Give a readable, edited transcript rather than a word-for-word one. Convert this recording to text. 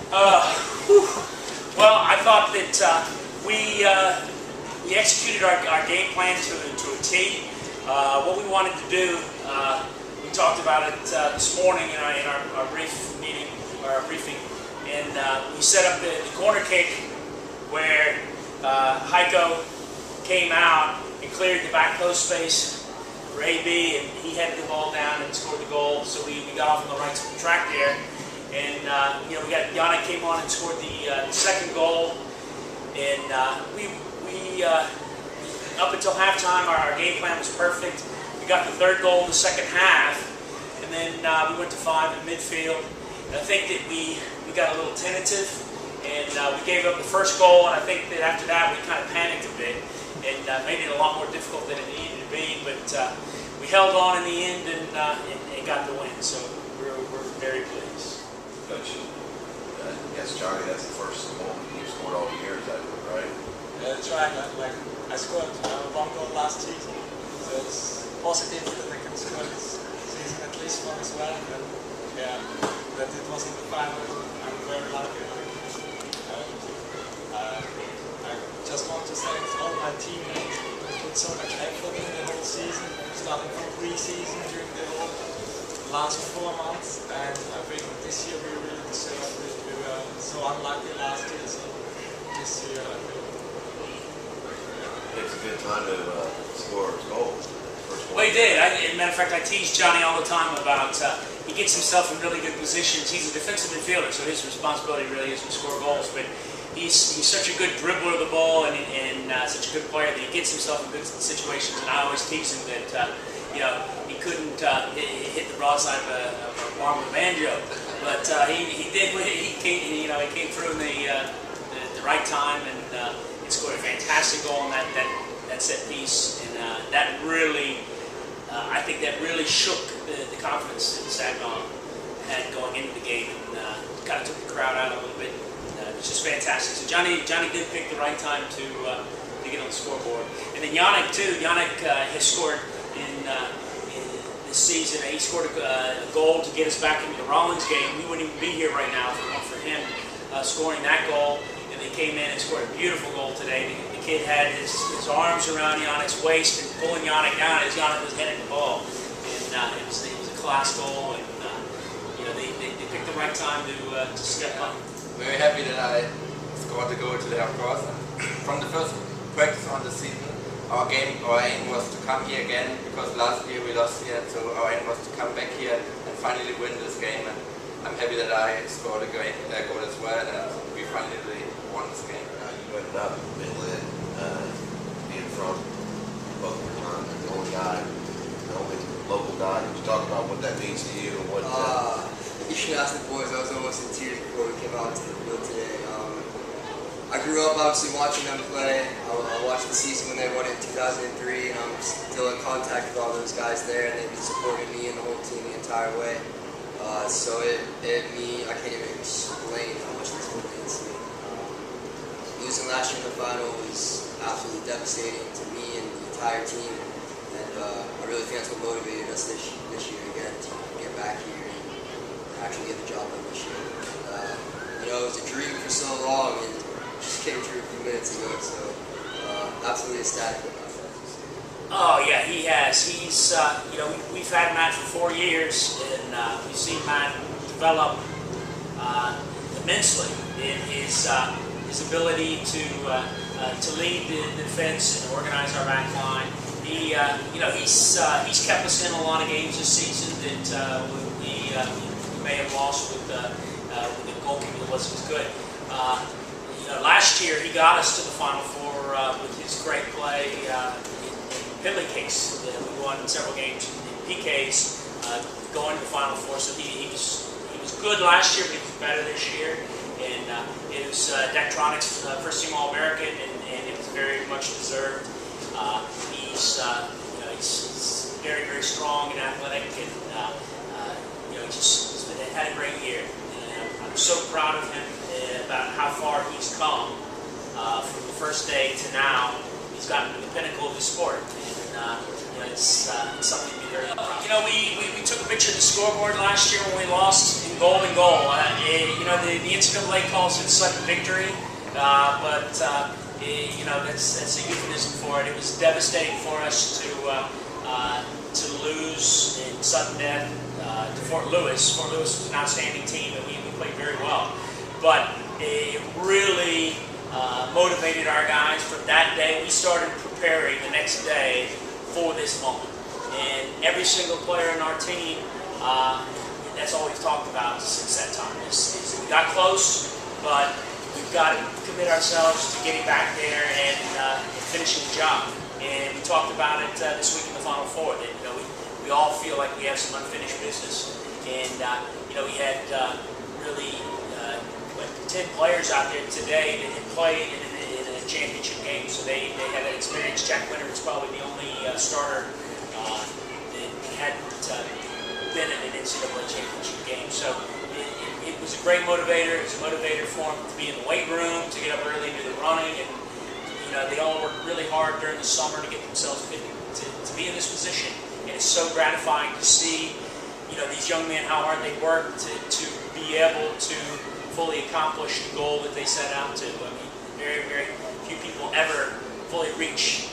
Whew. Well, I thought that we executed our game plan to a T. What we wanted to do, we talked about it this morning in our brief meeting, or our briefing, and we set up the corner kick where Heiko came out and cleared the back post space for AB, and he headed the ball down and scored the goal. So we got off on the right track there. And we got Yannick came on and scored the second goal, and we up until halftime our game plan was perfect. We got the third goal in the second half, and then we went to 5 in midfield. And I think that we got a little tentative, and we gave up the first goal. And I think that after that we kind of panicked a bit and made it a lot more difficult than it needed to be. But we held on in the end and got the win. So we're very pleased. Coach, I guess Johnny, that's the first goal you've scored all year, is that right? Yeah, that's right. I scored one goal last season, so it's positive that I can score this season at least one as well. And yeah, that it wasn't the final. I'm very lucky. I just want to thank all my teammates who put so much effort in the whole season, starting from pre-season during the whole last 4 months, and I think this year we really deserve it. We were so unlucky last year, so this year I think it's a good time to score a goal. Well, he did. As a matter of fact, I tease Johnny all the time about he gets himself in really good positions. He's a defensive midfielder, so his responsibility really is to score goals. But he's such a good dribbler of the ball and such a good player that he gets himself in good situations. And I always tease him that he couldn't hit the broadside of a arm with a banjo, but he did. He came through in the right time and he scored a fantastic goal on that set piece, and that really, I think that really shook the confidence that Saginaw had going into the game, and kind of took the crowd out a little bit. It was just fantastic. So Johnny did pick the right time to get on the scoreboard, and then Yannick too. Yannick has scored in this season. He scored a goal to get us back into the Rollins game. We wouldn't even be here right now if it weren't for him scoring that goal. And they came in and scored a beautiful goal today. The kid had his arms around Yannick's waist and pulling Yannick down as Yannick was heading the ball. And it was a class goal. And they picked the right time to step up. Very happy that I scored the goal today, of course. From the first practice on the season, our aim was to come here again, because last year we lost here, so our aim was to come back here and finally win this game. And I'm happy that I scored a goal as well, and we finally won this game. You ended up in Lynn, being from both the only guy, the only local guy. Can you talk about what that means to you and what? You should ask the boys. I was almost in tears before we came out to the field today. I grew up obviously watching them play. I watched the season when they won it in 2003, and I'm still in contact with all those guys there, and they've been supporting me and the whole team the entire way. So I can't even explain how much this whole means to me. Losing last year in the final was absolutely devastating to me and the entire team, and I really think that's what motivated us this year again to get back here and actually get the job done this year. It was a dream for so long, and just came true a few minutes ago, so absolutely ecstatic about that. Oh yeah, he has. He's we've had Matt for 4 years, and we've seen Matt develop immensely in his ability to lead the defense and organize our back line. He's kept us in a lot of games this season that we may have lost with the goalkeeper that wasn't as good. Last year he got us to the Final Four with his great play in penalty kicks. We won several games in PKs, going to the Final Four. So he was good last year, but he was better this year. And it was Daktronics' first team All-American, and it was very much deserved. He's very, very strong and athletic, and he's had a great year. And I'm so proud of him about how far he's come from the first day to now. He's gotten to the pinnacle of the sport, and it's something to be very proud of. You know, we took a picture of the scoreboard last year when we lost in goal. You know, the NCAA calls it sudden victory, but you know, that's a euphemism for it. It was devastating for us to lose in sudden death to Fort Lewis. Fort Lewis was an outstanding team, and we played very well. But it really motivated our guys. From that day, we started preparing the next day for this moment. And every single player in our team, that's all we've talked about since that time. Is we got close, but we've got to commit ourselves to getting back there and finishing the job. And we talked about it this week in the Final Four. That, you know, we all feel like we have some unfinished business. And you know, we had really 10 players out there today that had played in a championship game, so they had that experience. Jack Winter was probably the only starter that hadn't been in an NCAA championship game. So it was a great motivator. It was a motivator for them to be in the weight room, to get up early and do the running, and you know, they all worked really hard during the summer to get themselves fit to be in this position. And it's so gratifying to see, you know, these young men, how hard they work to be able to fully accomplish the goal that they set out to. I mean, very, very few people ever fully reach